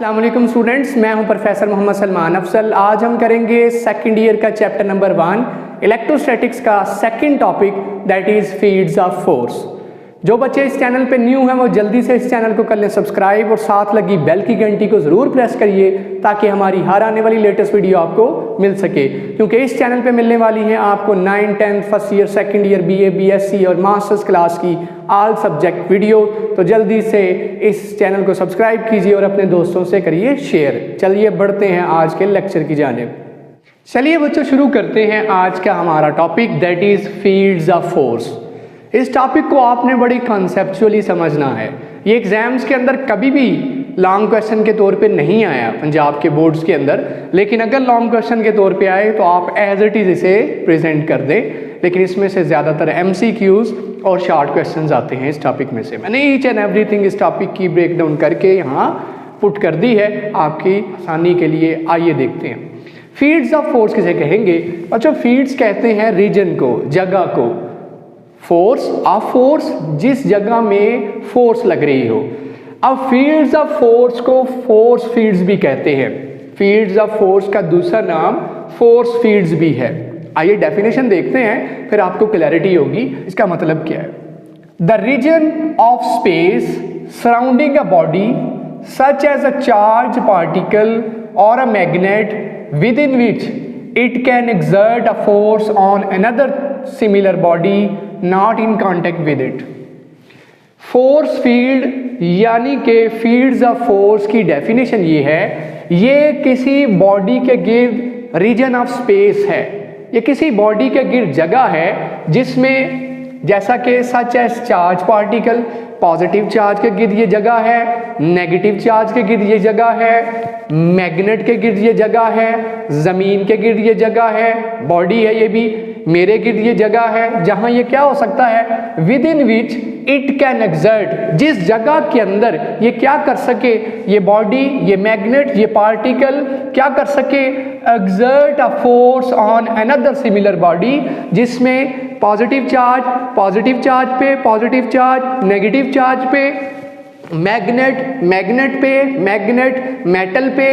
अस्सलाम वालेकुम स्टूडेंट्स, मैं हूं प्रोफेसर मोहम्मद सलमान अफसल। आज हम करेंगे सेकंड ईयर का चैप्टर नंबर 1 इलेक्ट्रोस्टैटिक्स का second topic that is fields of force. जो बच्चे इस चैनल पे न्यू हैं वो जल्दी से इस चैनल को कर लें सब्सक्राइब और साथ लगी बेल की घंटी को ज़रूर प्रेस करिए ताकि हमारी हर आने वाली लेटेस्ट वीडियो आपको मिल सके, क्योंकि इस चैनल पे मिलने वाली हैं आपको 9, 10, first year, second year, BA, BSc और मास्टर्स क्लास की ऑल सब्जेक्ट वीडियो। तो जल्दी से इस चैनल को सब्सक्राइब कीजिए और अपने दोस्तों से करिए शेयर। चलिए बढ़ते हैं आज के लेक्चर की जानिब। चलिए बच्चों शुरू करते हैं आज का हमारा topic that is fields of force. इस टॉपिक को आपने बड़ी कॉन्सेप्चुअली समझना है। ये एग्जाम्स के अंदर कभी भी लॉन्ग क्वेश्चन के तौर पे नहीं आया पंजाब के बोर्ड्स के अंदर, लेकिन अगर लॉन्ग क्वेश्चन के तौर पे आए तो आप एज इट इज़ इसे प्रेजेंट कर दें। लेकिन इसमें से ज़्यादातर MCQs और शॉर्ट क्वेश्चंस आते हैं इस टॉपिक में से। मैंने ईच एंड एवरीथिंग इस टॉपिक की ब्रेक डाउन करके यहाँ पुट कर दी है आपकी आसानी के लिए। आइए देखते हैं फील्ड्स ऑफ फोर्स किसे कहेंगे। अच्छा, फील्ड्स कहते हैं रीजन को, जगह को। फोर्स ऑफ फोर्स जिस जगह में फोर्स लग रही हो। अब फील्ड्स ऑफ फोर्स को फोर्स फील्ड्स भी कहते हैं। फील्ड्स ऑफ फोर्स का दूसरा नाम फोर्स फील्ड्स भी है। आइए डेफिनेशन देखते हैं, फिर आपको क्लैरिटी होगी इसका मतलब क्या है। The region of space surrounding a body such as a charge particle और a magnet within which it can exert a force on another similar body not in contact with it. Force field यानी कि fields of force की definition ये है, ये किसी body के गिर्द रीजन ऑफ स्पेस है, ये किसी बॉडी के गिर्द जगह है जिसमें जैसा कि such as charge particle, positive charge के गिर्द ये जगह है, नेगेटिव चार्ज के गिर्द ये जगह है, मैग्नेट के गिर्द ये जगह है, ज़मीन के गिर्द ये जगह है, बॉडी है ये भी, मेरे गिर्द ये जगह है जहां ये क्या हो सकता है, with in which it can exert, जिस जगह के अंदर ये क्या कर सके, ये बॉडी, ये मैग्नेट, ये पार्टिकल क्या कर सके, exert a force on another similar body जिसमें पॉजिटिव चार्ज पे पॉजिटिव चार्ज, नेगेटिव चार्ज पे मैग्नेट पे मैग्नेट, मेटल पे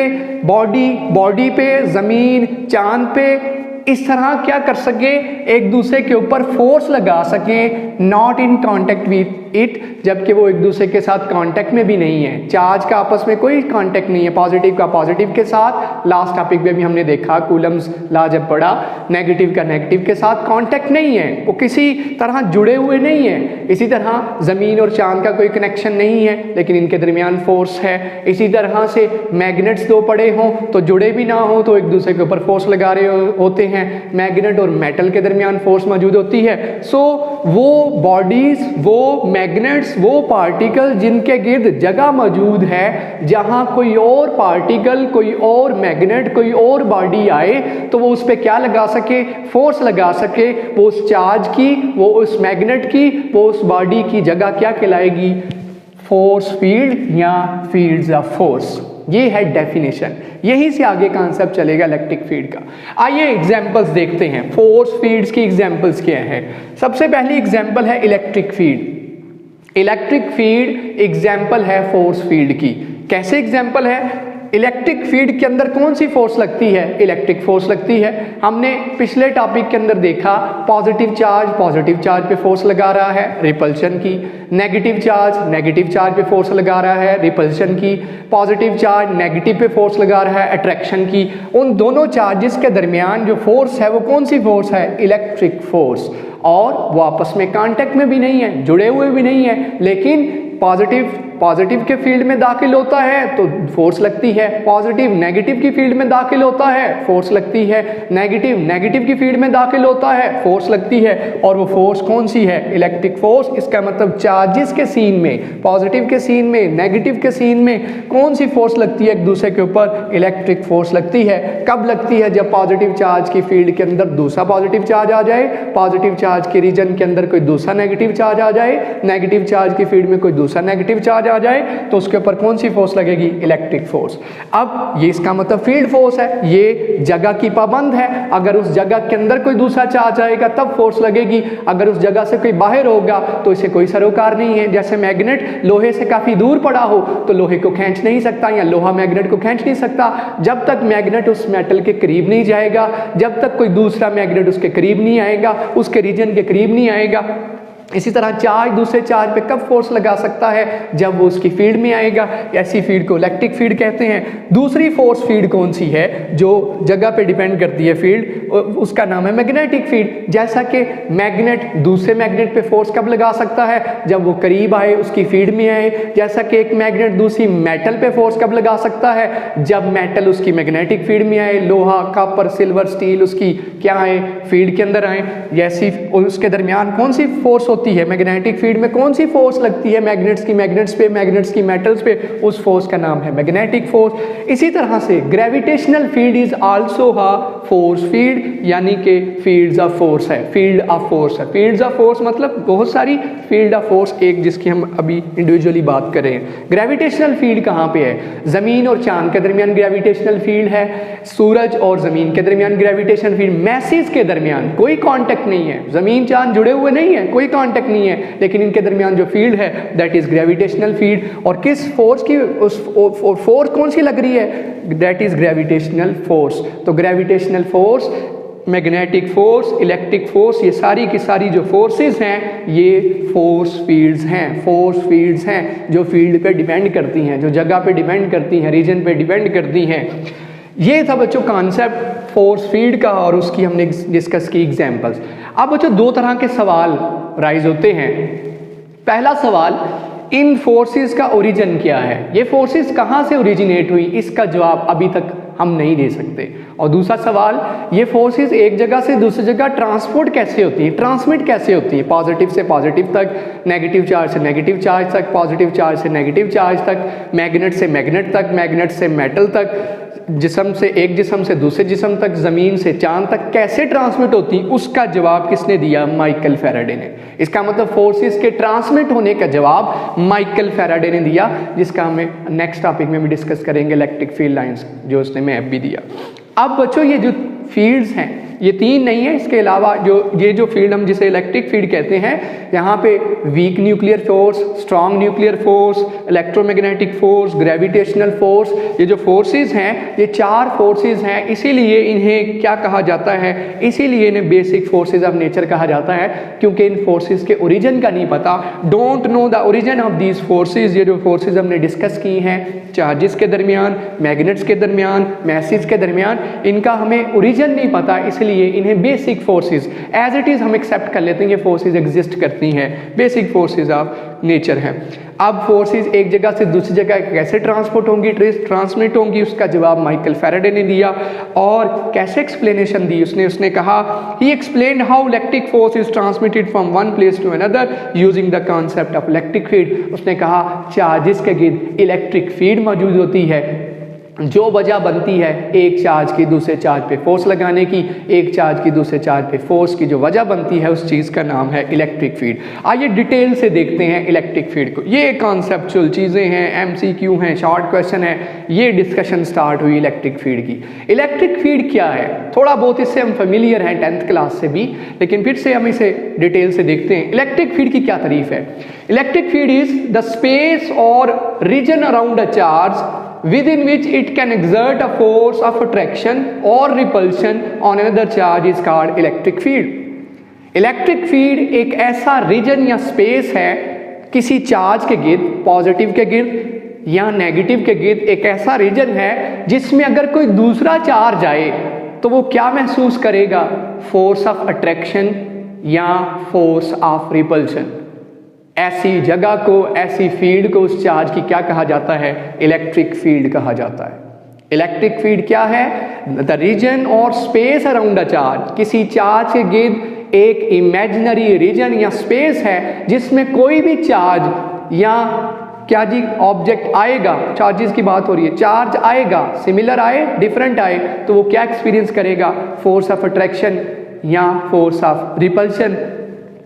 बॉडी पे, ज़मीन, चांद पे, इस तरह क्या कर सके, एक दूसरे के ऊपर फोर्स लगा सके not in contact with it, जबकि वो एक दूसरे के साथ कांटेक्ट में भी नहीं है। चार्ज का आपस में कोई कांटेक्ट नहीं है, पॉजिटिव का पॉजिटिव के साथ, लास्ट टॉपिक में भी हमने देखा कूलम्स लॉ जब पढ़ा, नेगेटिव का नेगेटिव के साथ कांटेक्ट नहीं है, वो किसी तरह जुड़े हुए नहीं है। इसी तरह ज़मीन और चांद का कोई कनेक्शन नहीं है लेकिन इनके दरमियान फोर्स है। इसी तरह से मैग्नेट्स दो पड़े हों तो जुड़े भी ना हो तो एक दूसरे के ऊपर फोर्स लगा रहे होते हैं। मैग्नेट और मेटल के दरमियान फोर्स मौजूद होती है। सो वो बॉडीज, वो मैग्नेट्स, वो पार्टिकल जिनके गिर्द जगह मौजूद है जहां कोई और पार्टिकल, कोई और मैग्नेट, कोई और बॉडी आए तो वो उस पर क्या लगा सके, फोर्स लगा सके, वो उस चार्ज की, वो उस मैग्नेट की, वो उस बॉडी की जगह क्या कहलाएगी, फोर्स फील्ड या फील्ड्स ऑफ फोर्स। ये है डेफिनेशन। यहीं से आगे कॉन्सेप्ट चलेगा इलेक्ट्रिक फील्ड का। आइए एग्जांपल्स देखते हैं, फोर्स फील्ड्स की एग्जांपल्स क्या है। सबसे पहली एग्जांपल है electric field. Electric field example है फोर्स फील्ड की। कैसे एग्जांपल है? इलेक्ट्रिक फील्ड के अंदर कौन सी फोर्स लगती है? इलेक्ट्रिक फोर्स लगती है। हमने पिछले टॉपिक के अंदर देखा पॉजिटिव चार्ज पे फोर्स लगा रहा है, रिपल्शन की। नेगेटिव चार्ज पे फोर्स लगा रहा है, रिपल्शन की। पॉजिटिव चार्ज नेगेटिव पे फोर्स लगा रहा है, अट्रैक्शन की। उन दोनों चार्जेस के दरमियान जो फोर्स है वो कौन सी फोर्स है? Electric force. और वो आपस में कांटेक्ट में भी नहीं है, जुड़े हुए भी नहीं है, लेकिन पॉजिटिव के फील्ड में दाखिल होता है तो फोर्स लगती है, पॉजिटिव नेगेटिव की फील्ड में दाखिल होता है फोर्स लगती है, नेगेटिव की फील्ड में दाखिल होता है फोर्स लगती है। और वो फोर्स कौन सी है? Electric force. इसका मतलब चार्जेस के सीन में, पॉजिटिव के सीन में, नेगेटिव के सीन में कौन सी फोर्स लगती है एक दूसरे के ऊपर? इलेक्ट्रिक फोर्स लगती है। कब लगती है? जब पॉजिटिव चार्ज की फील्ड के अंदर दूसरा पॉजिटिव चार्ज आ जाए, पॉजिटिव चार्ज के रीजन के अंदर कोई दूसरा नेगेटिव चार्ज आ जाए, नेगेटिव चार्ज की फील्ड में कोई दूसरा नेगेटिव चार्ज चार्ज आ जाए तो उसके ऊपर कौन सी फोर्स लगेगी? Electric force. अब ये इसका मतलब फील्ड फोर्स है, ये जगह की पाबंद है। अगर उस जगह के अंदर कोई दूसरा चार्ज आएगा तब फोर्स लगेगी, अगर उस जगह से कोई बाहर होगा तो इसे कोई सरोकार नहीं है। जैसे मैग्नेट लोहे से काफी दूर पड़ा हो तो लोहे को खींच नहीं सकता या लोहा मैग्नेट को खींच नहीं सकता जब तक मैग्नेट उस मेटल के करीब नहीं जाएगा, जब तक कोई दूसरा मैग्नेट उसके करीब नहीं आएगा, उसके रीजन के करीब नहीं आएगा। इसी तरह चार्ज दूसरे चार्ज पे कब फोर्स लगा सकता है? जब वो उसकी फील्ड में आएगा। ऐसी फील्ड को इलेक्ट्रिक फील्ड कहते हैं। दूसरी फोर्स फील्ड कौन सी है जो जगह पे डिपेंड करती है फील्ड? उसका नाम है मैग्नेटिक फील्ड। जैसा कि मैग्नेट दूसरे मैग्नेट पे फोर्स कब लगा सकता है? जब वो करीब आए, उसकी फील्ड में आए। जैसा कि एक मैग्नेट दूसरी मेटल पे फोर्स कब लगा सकता है? जब मेटल उसकी मैग्नेटिक फील्ड में आए, लोहा, कॉपर, सिल्वर, स्टील उसकी क्या आए? फील्ड के अंदर आए। जैसी उसके दरमियान कौन सी फोर्स होती है? मैग्नेटिक फील्ड में कौन सी फोर्स लगती है मैग्नेट्स की मैग्नेट्स की मेटल्स पे? उस फोर्स का नाम है मैग्नेटिक फोर्स। इसी तरह से gravitational field is also a force field, यानी कि फील्ड्स ऑफ फोर्स है। फील्ड ऑफ फोर्स है। फील्ड्स ऑफ फोर्स मतलब बहुत सारी फील्ड ऑफ फोर्स, एक जिसकी हम अभी इंडिविजुअली बात कर रहे हैं। ग्रेविटेशनल फील्ड कहाँ पे है? जमीन और चांद के दरमियान ग्रेविटेशनल फील्ड है। सूरज और जमीन के दरमियान ग्रेविटेशनल फील्ड, मैसेज के दरमियान कोई कांटेक्ट नहीं है। जमीन चांद जुड़े हुए नहीं है, कोई कांटेक्ट नहीं है, लेकिन इनके दरमियान जो फील्ड है दैट इज ग्रेविटेशनल फील्ड। और किस फोर्स की फोर्स कौन सी लग रही है? That is gravitational force. तो gravitational force, magnetic force, electric force, ये सारी की सारी जो फोर्सेस हैं ये फोर्स फील्ड्स हैं। फोर्स फील्ड्स हैं जो फील्ड पे डिपेंड करती हैं, जो जगह पे डिपेंड करती हैं, रीजन पे डिपेंड करती हैं। ये था बच्चों कॉन्सेप्ट फोर्स फील्ड का और उसकी हमने डिस्कस की एग्जांपल्स। अब बच्चों दो तरह के सवाल राइज होते हैं। पहला सवाल, इन फोर्सेस का ओरिजिन क्या है? ये फोर्सेस कहाँ से ओरिजिनेट हुई? इसका जवाब अभी तक हम नहीं दे सकते। और दूसरा सवाल, ये फोर्सेस एक जगह से दूसरी जगह ट्रांसपोर्ट कैसे होती है, ट्रांसमिट कैसे होती है? पॉजिटिव से पॉजिटिव तक, नेगेटिव चार्ज से नेगेटिव चार्ज तक, पॉजिटिव चार्ज से नेगेटिव चार्ज तक, मैग्नेट से मैग्नेट तक, मैग्नेट से मेटल तक, जिस्म से एक जिस्म से दूसरे जिस्म तक, ज़मीन से चांद तक कैसे ट्रांसमिट होती? उसका जवाब किसने दिया? माइकल फैराडे ने। इसका मतलब फोर्सेस के ट्रांसमिट होने का जवाब माइकल फैराडे ने दिया, जिसका हमें नेक्स्ट टॉपिक में भी डिस्कस करेंगे, इलेक्ट्रिक फील्ड लाइंस, जो उसने मैप भी दिया। अब बच्चों ये जो फील्ड्स हैं ये तीन नहीं है, इसके अलावा जो फील्ड हम जिसे इलेक्ट्रिक फील्ड कहते हैं, यहाँ पे weak nuclear force, strong nuclear force, electromagnetic force, gravitational force, ये जो फोर्सेस हैं ये चार फोर्सेस हैं। इसीलिए इन्हें क्या कहा जाता है? इसीलिए इन्हें बेसिक फोर्सेस ऑफ नेचर कहा जाता है, क्योंकि इन फोर्सेस के ओरिजिन का नहीं पता। Don't know the origin of these forces. ये जो फोर्सेस हमने डिस्कस की हैं चार्जेस के दरमियान, मैग्नेट्स के दरमियान, मैसेज के दरमियान, इनका हमें ओरिजिन नहीं पता, इसलिए इन्हें basic forces as it is हम एक्सेप्ट कर लेते हैं। ये फोर्सेस एग्जिस्ट करती हैं, बेसिक फोर्सेस ऑफ नेचर हैं। अब फोर्सेस एक जगह से दूसरी जगह कैसे ट्रांसपोर्ट होंगी, ट्रांसमिट होंगी, उसका जवाब माइकल फैराडे ने दिया। और कैसे एक्सप्लेनेशन दी उसने कहा, he explained how electric force is transmitted from one place to another using the concept of electric field. उसने कहा चार्जेस के गिर्द इलेक्ट्रिक फील्ड मौजूद होती है, जो वजह बनती है एक चार्ज की दूसरे चार्ज पे फोर्स लगाने की, एक चार्ज की दूसरे चार्ज पे फोर्स की जो वजह बनती है उस चीज़ का नाम है इलेक्ट्रिक फील्ड। आइए डिटेल से देखते हैं इलेक्ट्रिक फील्ड को। ये कॉन्सेप्चुअल चीज़ें हैं, एमसीक्यू हैं, शॉर्ट क्वेश्चन है, ये डिस्कशन स्टार्ट हुई इलेक्ट्रिक फील्ड की। इलेक्ट्रिक फील्ड क्या है? थोड़ा बहुत इससे हम फेमिलियर हैं 10th क्लास से भी, लेकिन फिर से हम इसे डिटेल से देखते हैं। इलेक्ट्रिक फील्ड की क्या तारीफ है? Electric field is the space और region around a charge within which it can exert a force of attraction or repulsion on another charge is called electric field. Electric field एक ऐसा reason या space है किसी charge के गिर्द, positive के गिर्द या नेगेटिव के गिर्द, एक ऐसा रीजन है जिसमें अगर कोई दूसरा चार्ज आए तो वो क्या महसूस करेगा? फोर्स ऑफ अट्रैक्शन या फोर्स ऑफ रिपल्शन। ऐसी जगह को, ऐसी फील्ड को, उस चार्ज की क्या कहा जाता है? इलेक्ट्रिक फील्ड कहा जाता है। इलेक्ट्रिक फील्ड क्या है? द रीजन और स्पेस अराउंड अ चार्ज। किसी चार्ज के गिर्द एक इमेजिनरी रीजन या स्पेस है जिसमें कोई भी चार्ज या क्या जी ऑब्जेक्ट आएगा, चार्जेस की बात हो रही है, चार्ज आएगा, सिमिलर आए, डिफरेंट आए, तो वो क्या एक्सपीरियंस करेगा? फोर्स ऑफ अट्रैक्शन या फोर्स ऑफ रिपल्शन।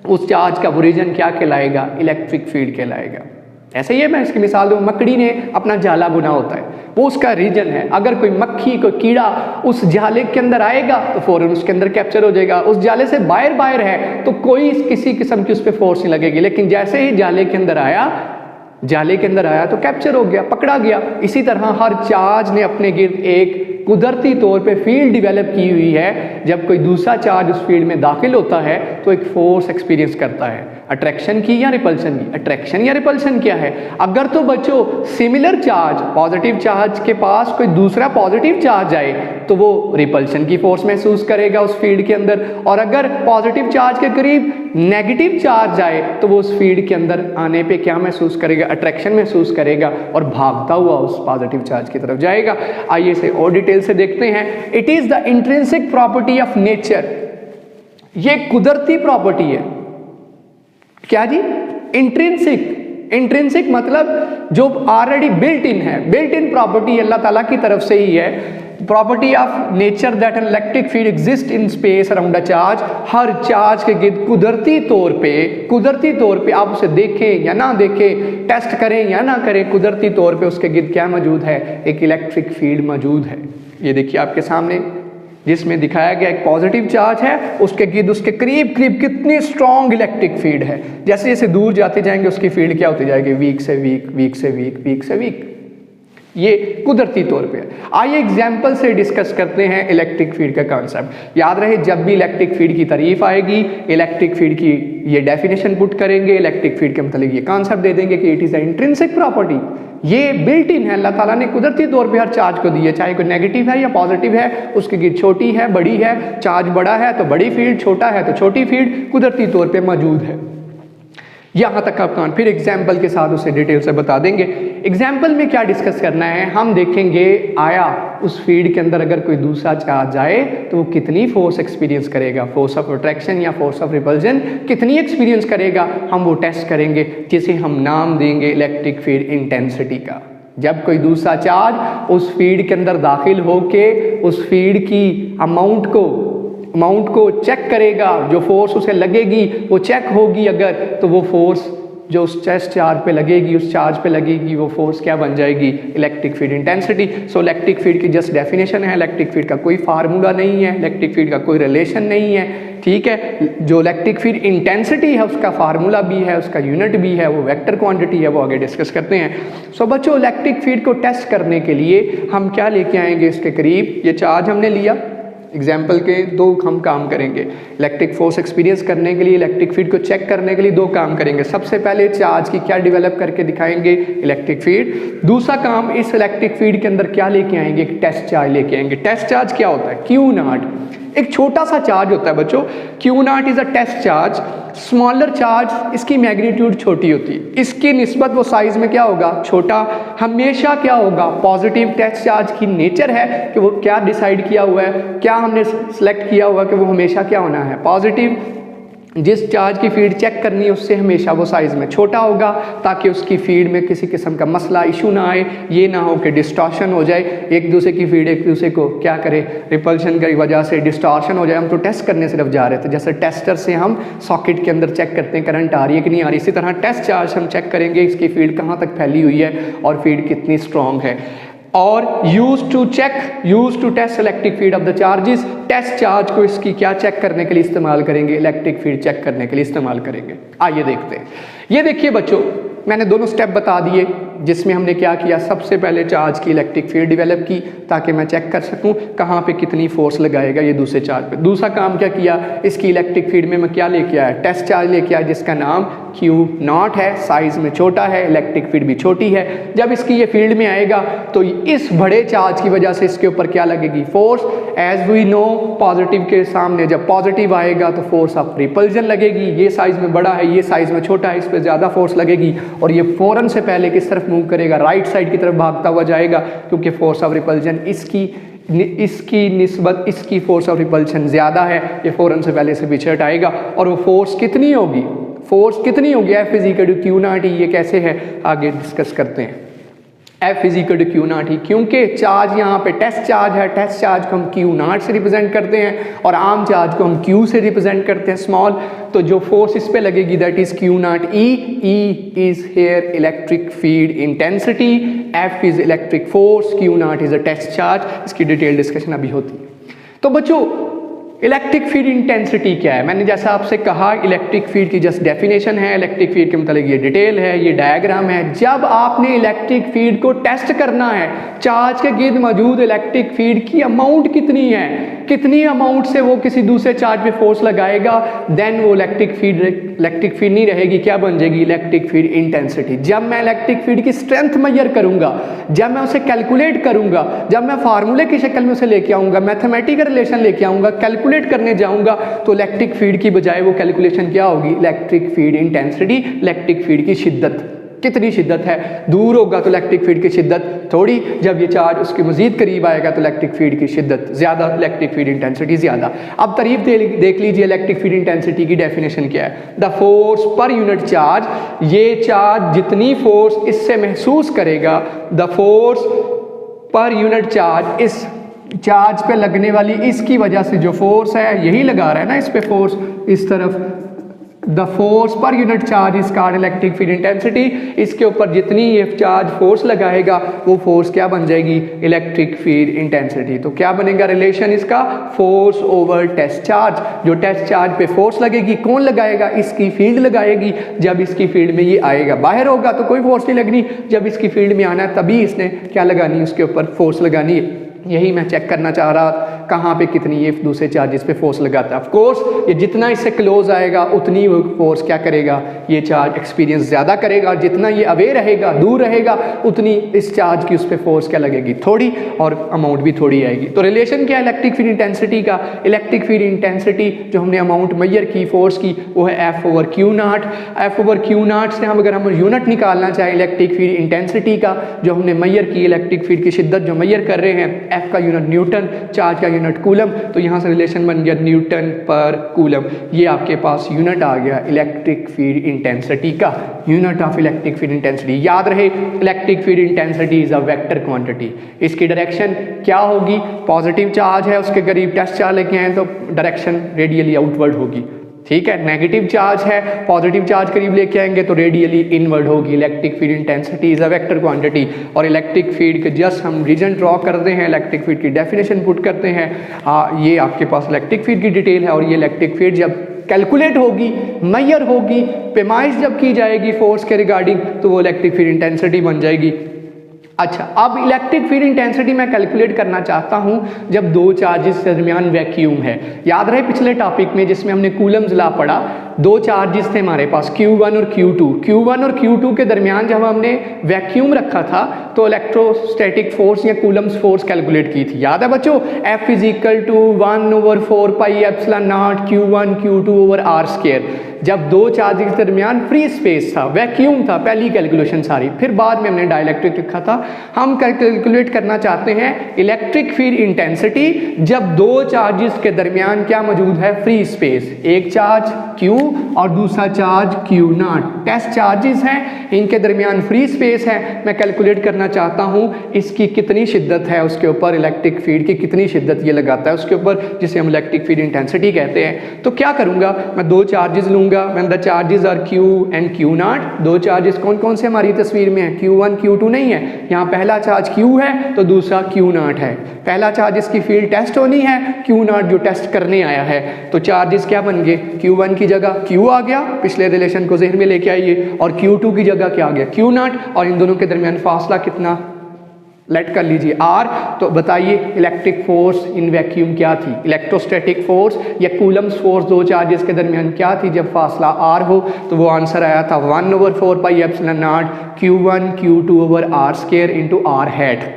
उस चार्ज का ओरिजिन क्या कहलाएगा? इलेक्ट्रिक फील्ड कहलाएगा। ऐसे ही है, मैं इसकी मिसाल दूँ, मकड़ी ने अपना जाला बुना होता है, वो उसका रीजन है। अगर कोई मक्खी कोई कीड़ा उस जाले के अंदर आएगा तो फौरन उसके अंदर कैप्चर हो जाएगा। उस जाले से बाहर है तो कोई किसी किस्म की उस पर फोर्स नहीं लगेगी, लेकिन जैसे ही जाले के अंदर आया तो कैप्चर हो गया, पकड़ा गया। इसी तरह हर चार्ज ने अपने गिर्द एक कुदरती तौर पे फील्ड डेवलप की हुई है। जब कोई दूसरा चार्ज उस फील्ड में दाखिल होता है तो एक फोर्स एक्सपीरियंस करता है, अट्रैक्शन की या रिपल्शन की। अट्रैक्शन या रिपल्शन क्या है? अगर तो बच्चों सिमिलर चार्ज, पॉजिटिव चार्ज के पास कोई दूसरा पॉजिटिव चार्ज आए तो वो रिपल्शन की फोर्स महसूस करेगा उस फील्ड के अंदर, और अगर पॉजिटिव चार्ज के करीब नेगेटिव चार्ज आए तो वो उस फील्ड के अंदर आने पे क्या महसूस करेगा? अट्रैक्शन महसूस करेगा और भागता हुआ उस पॉजिटिव चार्ज की तरफ जाएगा। आइए इसे और डिटेल से देखते हैं। It is the intrinsic property of nature, ये कुदरती प्रॉपर्टी है। क्या जी? इंट्रिंसिक मतलब जो ऑलरेडी बिल्ट इन है, बिल्ट इन प्रॉपर्टी अल्लाह ताला की तरफ से ही है। Property of nature that an electric field exist in space around a charge, her charge के गिर्द कुदरती तौर पे आप उसे देखें या ना देखें, टेस्ट करें या ना करें, कुदरती तौर पे उसके गिर्द क्या मौजूद है? एक इलेक्ट्रिक फील्ड मौजूद है। ये देखिए आपके सामने, जिसमें दिखाया गया एक पॉजिटिव चार्ज है, उसके गिर्द उसके करीब कितनी स्ट्रॉन्ग इलेक्ट्रिक फील्ड है। जैसे जैसे दूर जाते जाएंगे उसकी फील्ड क्या होती जाएगी? वीक से वीक। ये कुदरती तौर पे है। आइए एग्जाम्पल से डिस्कस करते हैं इलेक्ट्रिक फील्ड का कॉन्सेप्ट। याद रहे, जब भी इलेक्ट्रिक फील्ड की तारीफ आएगी, इलेक्ट्रिक फील्ड की ये डेफिनेशन पुट करेंगे, इलेक्ट्रिक फील्ड के मतलब ये कॉन्सेप्ट दे देंगे कि it is a intrinsic property, ये बिल्ट इन है, अल्लाह ताला ने कुदरती तौर पे हर चार्ज को दी है, चाहे कोई नेगेटिव है या पॉजिटिव है, उसकी गिर्द छोटी है बड़ी है, चार्ज बड़ा है तो बड़ी फील्ड, छोटा है तो छोटी फील्ड कुदरती तौर पे मौजूद है। यहाँ तक आप फिर एग्जाम्पल के साथ उसे डिटेल से बता देंगे। एग्जाम्पल में क्या डिस्कस करना है, हम देखेंगे आया उस फील्ड के अंदर अगर कोई दूसरा चार्ज आए तो वो कितनी फोर्स एक्सपीरियंस करेगा, फोर्स ऑफ अट्रैक्शन या फोर्स ऑफ रिपल्जन कितनी एक्सपीरियंस करेगा, हम वो टेस्ट करेंगे, जिसे हम नाम देंगे इलेक्ट्रिक फील्ड इंटेंसिटी का। जब कोई दूसरा चार्ज उस फील्ड के अंदर दाखिल होके उस फील्ड की अमाउंट को चेक करेगा, जो फोर्स उसे लगेगी वो चेक होगी अगर, तो वो फोर्स जो उस चार्ज पे लगेगी, उस चार्ज पे लगेगी, वो फोर्स क्या बन जाएगी? Electric field intensity. So electric field की जस्ट डेफिनेशन है, इलेक्ट्रिक फील्ड का कोई फार्मूला नहीं है, इलेक्ट्रिक फील्ड का कोई रिलेशन नहीं है, ठीक है। जो इलेक्ट्रिक फील्ड इंटेंसिटी है उसका फार्मूला भी है, उसका यूनिट भी है, वो वेक्टर क्वांटिटी है, वो आगे डिस्कस करते हैं। सो बच्चों, इलेक्ट्रिक फील्ड को टेस्ट करने के लिए हम क्या लेके आएंगे इसके करीब? ये चार्ज हमने लिया, एग्जाम्पल के दो हम काम करेंगे। इलेक्ट्रिक फोर्स एक्सपीरियंस करने के लिए, इलेक्ट्रिक फील्ड को चेक करने के लिए दो काम करेंगे। सबसे पहले चार्ज की क्या डेवलप करके दिखाएंगे? Electric field. दूसरा काम, इस इलेक्ट्रिक फील्ड के अंदर क्या लेके आएंगे? एक टेस्ट चार्ज लेके आएंगे। टेस्ट चार्ज क्या होता है? क्यू नॉट, एक छोटा सा चार्ज होता है बच्चों। Q naught is a test charge, smaller charge, इसकी मैग्नीट्यूड छोटी होती है, इसकी निस्बत वो साइज में क्या होगा? छोटा। हमेशा क्या होगा? पॉजिटिव टेस्ट चार्ज की नेचर है कि वो क्या डिसाइड किया हुआ है, क्या हमने सेलेक्ट किया हुआ कि वो हमेशा क्या होना है? पॉजिटिव। जिस चार्ज की फील्ड चेक करनी है उससे हमेशा वो साइज में छोटा होगा, ताकि उसकी फील्ड में किसी किस्म का मसला इशू ना आए, ये ना हो कि डिस्टॉर्शन हो जाए, एक दूसरे की फील्ड एक दूसरे को क्या करे, रिपल्शन की वजह से डिस्टॉर्शन हो जाए। हम तो टेस्ट करने सिर्फ जा रहे थे, जैसे टेस्टर से हम सॉकेट के अंदर चेक करते हैं करंट आ रही है कि नहीं आ रही, इसी तरह टेस्ट चार्ज हम चेक करेंगे इसकी फील्ड कहाँ तक फैली हुई है और फील्ड कितनी स्ट्रॉन्ग है। और use to test electric field of the charges, test charge को इसकी क्या चेक करने के लिए इस्तेमाल करेंगे? इलेक्ट्रिक फील्ड चेक करने के लिए इस्तेमाल करेंगे। आइए देखते हैं। ये देखिए बच्चों, मैंने दोनों स्टेप बता दिए, जिसमें हमने क्या किया, सबसे पहले चार्ज की इलेक्ट्रिक फील्ड डेवलप की ताकि मैं चेक कर सकूं कहाँ पे कितनी फोर्स लगाएगा ये दूसरे चार्ज पे। दूसरा काम क्या किया, इसकी इलेक्ट्रिक फील्ड में मैं क्या लेके आया? टेस्ट चार्ज लेके आया, जिसका नाम क्यू नॉट है, साइज में छोटा है, इलेक्ट्रिक फील्ड भी छोटी है। जब इसकी ये फील्ड में आएगा तो इस बड़े चार्ज की वजह से इसके ऊपर क्या लगेगी? Force. As we know, positive के सामने जब पॉजिटिव आएगा तो फोर्स ऑफ रिपल्जन लगेगी। ये साइज में बड़ा है, ये साइज में छोटा है, इस पर ज़्यादा फोर्स लगेगी और ये फौरन से पहले किस तरफ मूव करेगा? राइट साइड की तरफ भागता हुआ जाएगा, क्योंकि फोर्स ऑफ रिपल्जन इसकी निस्बत इसकी फोर्स ऑफ रिपल्शन ज़्यादा है, ये फौरन से पहले से पीछे हटाएगा। और वो फोर्स कितनी होगी? F इक्वल टू Q0, ये कैसे है आगे डिस्कस करते हैं। F is equal to q naught ही, क्योंकि चार्ज यहाँ पे टेस्ट चार्ज है, टेस्ट चार्ज को हम क्यू नॉट से रिप्रेजेंट करते हैं और आम चार्ज को हम क्यू से रिप्रेजेंट करते हैं स्मॉल। तो जो फोर्स इस पे लगेगी that is q naught E. E is here electric field intensity, F is electric force, q naught is a test charge. इसकी डिटेल डिस्कशन अभी होती है। तो बच्चों इलेक्ट्रिक फील्ड इंटेंसिटी क्या है? मैंने जैसा आपसे कहा इलेक्ट्रिक फील्ड की जस्ट डेफिनेशन है, इलेक्ट्रिक फील्ड के मतलब ये डिटेल है, ये डायग्राम है। जब आपने इलेक्ट्रिक फील्ड को टेस्ट करना है, चार्ज के गिर्द मौजूद इलेक्ट्रिक फील्ड की अमाउंट कितनी है, कितनी अमाउंट से वो किसी दूसरे चार्ज पे फोर्स लगाएगा, देन वो इलेक्ट्रिक फील्ड नहीं रहेगी, क्या बन जाएगी? Electric field intensity. जब मैं इलेक्ट्रिक फील्ड की स्ट्रेंथ मेजर करूंगा, जब मैं उसे कैलकुलेट करूंगा, जब मैं फार्मूले की शक्ल में उसे लेके आऊंगा, मैथमेटिकल रिलेशन लेके आऊंगा, कैलकुलेट करने जाऊंगा, तो इलेक्ट्रिक फील्ड की बजाय वो कैलकुलेशन क्या होगी? Electric field intensity, electric field की शिद्दत, कितनी शिद्दत है। दूर होगा तो इलेक्ट्रिक फील्ड की शिद्दत थोड़ी, जब ये चार्ज उसके मजीद करीब आएगा तो इलेक्ट्रिक फील्ड की शिद्दत ज़्यादा, इलेक्ट्रिक फील्ड इंटेंसिटी ज़्यादा। अब तारीफ देख लीजिए इलेक्ट्रिक फील्ड इंटेंसिटी की डेफिनेशन क्या है। The force per unit charge, ये चार्ज जितनी फोर्स इससे महसूस करेगा, the force per unit charge, इस चार्ज पे लगने वाली इसकी वजह से जो फोर्स है, यही लगा रहा है ना इस पे फोर्स, इस तरफ, the force per unit charge is called electric field intensity. इसके ऊपर जितनी ये चार्ज फोर्स लगाएगा वो फोर्स क्या बन जाएगी? Electric field intensity. तो क्या बनेगा रिलेशन इसका? Force over test charge. जो टेस्ट चार्ज पे फोर्स लगेगी, कौन लगाएगा? इसकी फील्ड लगाएगी। जब इसकी फील्ड में ये आएगा, बाहर होगा तो कोई फोर्स नहीं लगनी, जब इसकी फील्ड में आना है तभी इसने क्या लगानी? उसके ऊपर फोर्स लगानी है। यही मैं चेक करना चाह रहा कहाँ पे कितनी ये दूसरे चार्जेस पे फोर्स लगाता है। ऑफ कोर्स ये जितना इससे क्लोज आएगा उतनी वो फोर्स क्या करेगा? ये चार्ज एक्सपीरियंस ज़्यादा करेगा, और जितना ये अवे रहेगा, दूर रहेगा, उतनी इस चार्ज की उस पर फोर्स क्या लगेगी? थोड़ी, और अमाउंट भी थोड़ी आएगी। तो रिलेशन क्या है इलेक्ट्रिक फील्ड इंटेंसिटी का? इलेक्ट्रिक फील्ड इंटेंसिटी जो हमने अमाउंट मेजर की फोर्स की, वो है F over Q not. F over Q not से हम अगर हम यूनिट निकालना चाहें इलेक्ट्रिक फील्ड इंटेंसिटी का, जो हमने मेजर की इलेक्ट्रिक फील्ड की शिद्दत जो मेजर कर रहे हैं, एफ का यूनिट न्यूटन, चार्ज का यूनिट कूलम, तो यहाँ से रिलेशन बन गया न्यूटन पर कूलम। ये आपके पास यूनिट आ गया इलेक्ट्रिक फील्ड इंटेंसिटी का, unit of electric field intensity. याद रहे electric field intensity is a vector quantity. इसकी डायरेक्शन क्या होगी? पॉजिटिव चार्ज है, उसके करीब टेस्ट चार्ज लेके आए तो डायरेक्शन रेडियली आउटवर्ड होगी, ठीक है। नेगेटिव चार्ज है, पॉजिटिव चार्ज करीब लेके आएंगे तो रेडियली इनवर्ड होगी। Electric field intensity is a vector quantity. और इलेक्ट्रिक फील्ड के जस्ट हम रीजन ड्रॉ करते हैं, इलेक्ट्रिक फील्ड की डेफिनेशन पुट करते हैं। ये आपके पास इलेक्ट्रिक फील्ड की डिटेल है, और ये इलेक्ट्रिक फील्ड जब कैलकुलेट होगी, मेजर होगी, पैमाइश जब की जाएगी फोर्स के रिगार्डिंग, तो वो इलेक्ट्रिक फील्ड इंटेंसिटी बन जाएगी। अच्छा, अब इलेक्ट्रिक फील्ड इंटेंसिटी मैं कैलकुलेट करना चाहता हूं जब दो चार्जेस के दरमियान वैक्यूम है। याद रहे पिछले टॉपिक में जिसमें हमने कूलम्स लॉ पढ़ा, दो चार्जेस थे हमारे पास Q1 और Q2। Q1 और Q2 के दरमियान जब हमने वैक्यूम रखा था तो इलेक्ट्रोस्टैटिक फोर्स या कूलम्स फोर्स कैलकुलेट की थी। याद है बच्चों? F is equal to 1/4 pi epsilon naught Q1 Q2 over R square. जब दो चार्जेस के दरमियान फ्री स्पेस था, वैक्यूम था, पहली कैलकुलेशन सारी, फिर बाद में हमने डाइलेक्ट्रिक रखा था। हम कैलकुलेट करना चाहते हैं इलेक्ट्रिक फील्ड इंटेंसिटी जब दो चार्जेस के दरमियान क्या मौजूद है? Free space. एक चार्ज Q और दूसरा चार्ज Q0, टेस्ट चार्जेस हैं, इनके दरमियान फ्री स्पेस है। मैं कैलकुलेट करना चाहता हूं इसकी कितनी शिद्दत है उसके ऊपर, इलेक्ट्रिक फील्ड की कितनी शिद्दत ये लगाता है उसके ऊपर, जिसे हम इलेक्ट्रिक फील्ड इंटेंसिटी कहते हैं। तो क्या करूंगा मैं? दो चार्जेस लूंगा, when the charges are Q and Q0। दो चार्जेस कौन कौन से हमारी तस्वीर में है? Q1 Q2 नहीं है, यहाँ पहला चार्ज Q है तो दूसरा Q0 है। पहला चार्ज इसकी फील्ड टेस्ट होनी है, Q0 जो टेस्ट करने आया है। तो चार्जेस क्या बन गए? Q1 की जगह Q आ गया, पिछले रिलेशन को ज़हन में लेके आइए, और Q2 की जगह क्या आ गया? Q0, और इन दोनों के दरमियान फासला कितना? लेट कर लीजिए R। तो बताइए इलेक्ट्रिक फोर्स इन वैक्यूम क्या थी? इलेक्ट्रोस्टैटिक फोर्स या कूलम्स फोर्स दो चार्जेस के दरमियान क्या थी जब फासला R हो? तो वो आंसर आया था 1/4 pi epsilon naught Q1 Q2 over R square into R hat.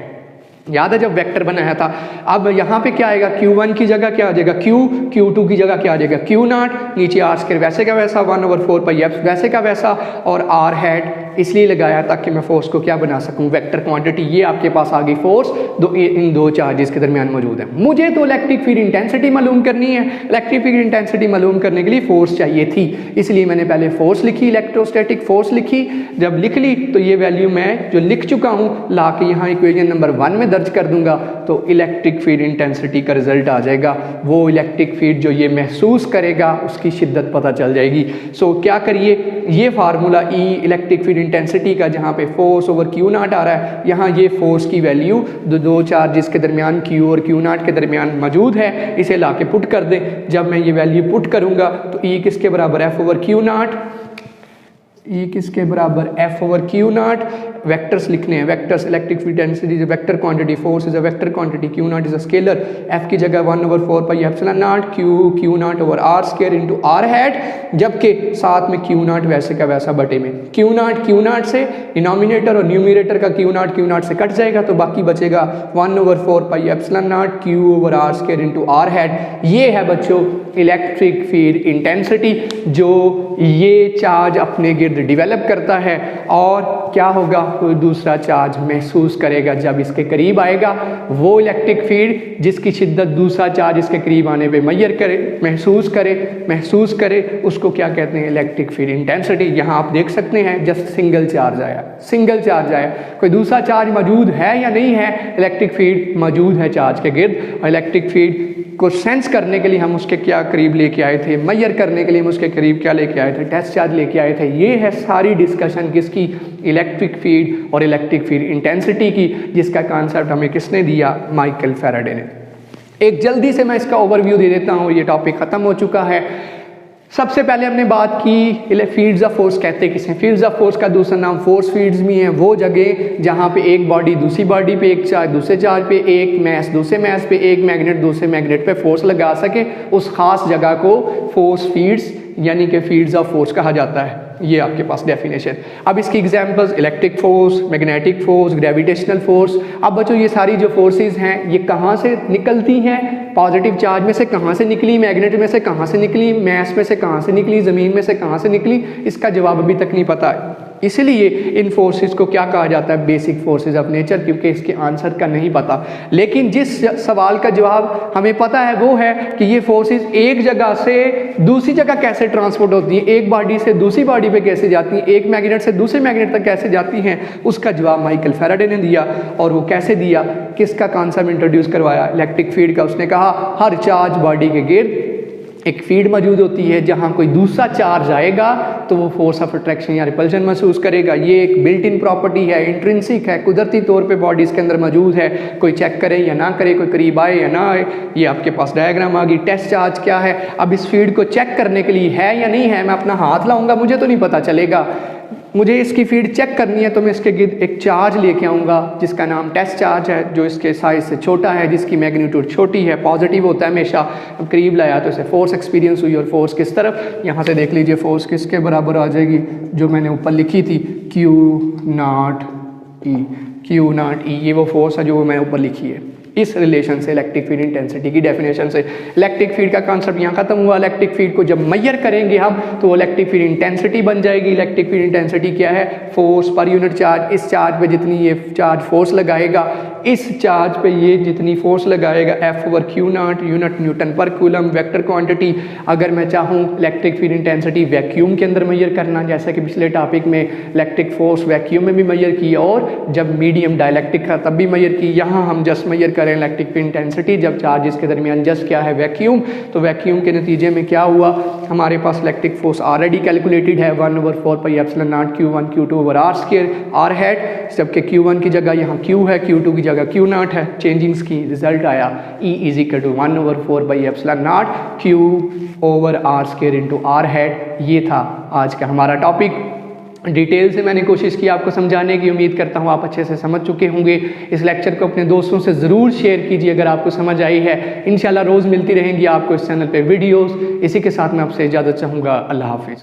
याद है जब वेक्टर बनाया था। अब यहाँ पे क्या आएगा? Q1 की जगह क्या आ जाएगा? Q, Q2 की जगह क्या आ जाएगा? Q0, नीचे R स्क्वायर वैसे का वैसा, 1/4 पाई एफ वैसे का वैसा, और R हैट इसलिए लगाया ताकि मैं फोर्स को क्या बना सकूं? Vector quantity. ये आपके पास आ गई फोर्स इन दो चार्जेस के दरमियान मौजूद है। मुझे तो इलेक्ट्रिक फील्ड इंटेंसिटी मालूम करनी है, इलेक्ट्रिक फील्ड इंटेंसिटी मालूम करने के लिए फोर्स चाहिए थी, इसलिए मैंने पहले फोर्स लिखी, इलेक्ट्रोस्टैटिक फोर्स लिखी। जब लिख ली तो ये वैल्यू मैं जो लिख चुका हूँ ला के यहाँ इक्वेशन नंबर 1 में दर्ज कर दूंगा, तो इलेक्ट्रिक फील्ड इंटेंसिटी का रिजल्ट आ जाएगा। वो इलेक्ट्रिक फील्ड जो ये महसूस करेगा उसकी शिद्दत पता चल जाएगी। सो क्या करिए, ये formula E electric field intensity का जहाँ पे फोर्स ओवर Q नॉट आ रहा है, यहाँ ये फोर्स की वैल्यू दो चार्जेस के दरमियान Q और Q नॉट के दरमियान मौजूद है, इसे ला के पुट कर दें। जब मैं ये वैल्यू पुट करूँगा तो E किसके बराबर F over Q not, E किसके बराबर F over Q not, vectors लिखने हैं, vectors electric field intensity is a vector quantity, force is a vector quantity, Q not is a scalar, F की जगह 1 over 4 pi epsilon naught Q not over R square into R hat, जबकि साथ में Q not वैसे का वैसा बटे में Q नॉट से डिनोमिनेटर और न्यूमरेटर का Q नॉट से कट जाएगा, तो बाकी बचेगा 1 over 4 pi epsilon naught Q over R square into R hat. ये है बच्चों इलेक्ट्रिक फील्ड इंटेंसिटी, जो ये चार्ज अपने गिर्द डेवलप करता है और क्या होगा, कोई दूसरा चार्ज महसूस करेगा जब इसके करीब आएगा। वो इलेक्ट्रिक फील्ड जिसकी शिद्दत दूसरा चार्ज इसके करीब आने पे मैयर करे, महसूस करे, उसको क्या कहते हैं, इलेक्ट्रिक फील्ड इंटेंसिटी। यहाँ आप देख सकते हैं जस्ट सिंगल चार्ज आया, कोई दूसरा चार्ज मौजूद है या नहीं है, इलेक्ट्रिक फील्ड मौजूद है चार्ज के गिर्द, और इलेक्ट्रिक फील्ड को सेंस करने के लिए हम उसके क्या करीब लेके आए थे, मैयर करने के लिए हम उसके करीब क्या लेके आए थे, टेस्ट चार्ज लेके आए थे। ये है सारी डिस्कशन किसकी, इलेक्ट्रिक फील्ड और इलेक्ट्रिक फील्ड इंटेंसिटी की, जिसका कॉन्सेप्ट हमें किसने दिया, माइकल फैराडे ने। एक जल्दी से मैं इसका ओवरव्यू दे देता हूँ, ये टॉपिक खत्म हो चुका है। सबसे पहले हमने बात की फील्ड्स ऑफ फोर्स कहते किसे, फील्ड्स ऑफ फोर्स का दूसरा नाम फोर्स फील्ड्स भी हैं, वो जगह जहाँ पे एक बॉडी दूसरी बॉडी पे, एक चार्ज दूसरे चार्ज पे, एक मैस दूसरे मैस पे, एक मैग्नेट दूसरे मैग्नेट पे फोर्स लगा सके, उस खास जगह को फोर्स फील्ड्स यानी कि फील्ड्स ऑफ फोर्स कहा जाता है। ये आपके पास डेफिनेशन। अब इसकी examples electric force, magnetic force, gravitational force. अब बच्चों ये सारी जो फोर्सेस हैं ये कहाँ से निकलती हैं, पॉजिटिव चार्ज में से कहाँ से निकली, मैग्नेट में से कहाँ से निकली, मैस में से कहाँ से निकली, ज़मीन में से कहाँ से निकली, इसका जवाब अभी तक नहीं पता है। इसलिए इन फोर्सेस को क्या कहा जाता है, बेसिक फोर्सेस ऑफ नेचर, क्योंकि इसके आंसर का नहीं पता। लेकिन जिस सवाल का जवाब हमें पता है वो है कि ये फोर्सेस एक जगह से दूसरी जगह कैसे ट्रांसपोर्ट होती हैं, एक बॉडी से दूसरी बॉडी पे कैसे जाती हैं, एक मैग्नेट से दूसरे मैग्नेट तक कैसे जाती हैं, उसका जवाब माइकल फैराडे ने दिया। और वो कैसे दिया, किसका कॉन्सेप्ट इंट्रोड्यूस करवाया, इलेक्ट्रिक फील्ड का। उसने कहा हर चार्ज बॉडी के गिर्द एक फील्ड मौजूद होती है, जहाँ कोई दूसरा चार्ज आएगा तो वो फोर्स ऑफ अट्रैक्शन या रिपल्शन महसूस करेगा। ये एक बिल्ट इन प्रॉपर्टी है, इंट्रिंसिक है, कुदरती तौर पे बॉडीज़ के अंदर मौजूद है, कोई चेक करे या ना करे, कोई करीब आए या ना आए। ये आपके पास डायग्राम आ गई। टेस्ट चार्ज क्या है, अब इस फील्ड को चेक करने के लिए है या नहीं है, मैं अपना हाथ लाऊंगा मुझे तो नहीं पता चलेगा। मुझे इसकी फील्ड चेक करनी है तो मैं इसके गिर्द एक चार्ज लेके आऊँगा जिसका नाम टेस्ट चार्ज है, जो इसके साइज से छोटा है, जिसकी मैग्नीट्यूड छोटी है, पॉजिटिव होता है हमेशा। अब करीब लाया तो इसे फोर्स एक्सपीरियंस हुई, और फोर्स किस तरफ, यहाँ से देख लीजिए फोर्स किसके बराबर आ जाएगी, जो मैंने ऊपर लिखी थी Q नॉट E। ये वो फोर्स है जो मैंने ऊपर लिखी है। इस रिलेशन से इलेक्ट्रिक फील्ड इंटेंसिटी की डेफिनेशन से इलेक्ट्रिक फील्ड का कॉन्सेप्ट यहाँ खत्म हुआ। इलेक्ट्रिक फील्ड को जब मैयर करेंगे हम तो वो इलेक्ट्रिक फील्ड इंटेंसिटी बन जाएगी। इलेक्ट्रिक फील्ड इंटेंसिटी क्या है, फोर्स पर यूनिट चार्ज। इस चार्ज पे जितनी ये चार्ज फोर्स लगाएगा, इस चार्ज पे ये जितनी फोर्स लगाएगा, F over Q not, unit Newton पर कूलम, वेक्टर क्वांटिटी। अगर मैं चाहूँ इलेक्ट्रिक फील्ड इंटेंसिटी वैक्यूम के अंदर मैयर करना, जैसा कि पिछले टॉपिक में इलेक्ट्रिक फोर्स वैक्यूम में भी मैयर की, और जब मीडियम डायलैक्ट्रिक था तब भी मैयर की। यहाँ हम जस्ट मैयर करें इलेक्ट्रिक फील्ड इंटेंसिटी जब चार्जेस के दरमियान जस्ट क्या है, वैक्यूम। तो वैक्यूम के नतीजे में क्या हुआ, हमारे पास इलेक्ट्रिक फोर्स ऑलरेडी कैलकुलेटेड है 1 over 4 pi epsilon naught Q1 Q2 over R square R hat. जबकि Q1 की जगह यहाँ Q है, Q2 की जगह Q नॉट है। चेंजिंग्स की रिजल्ट आया E is equal to 1 over 4 pi epsilon naught Q over R square into R hat. ये था आज का हमारा टॉपिक। डिटेल से मैंने कोशिश की आपको समझाने की, उम्मीद करता हूँ आप अच्छे से समझ चुके होंगे। इस लेक्चर को अपने दोस्तों से ज़रूर शेयर कीजिए अगर आपको समझ आई है। इंशाल्लाह रोज़ मिलती रहेंगी आपको इस चैनल पे वीडियोस। इसी के साथ मैं आपसे इजाज़त चाहूँगा। अल्लाह हाफिज़।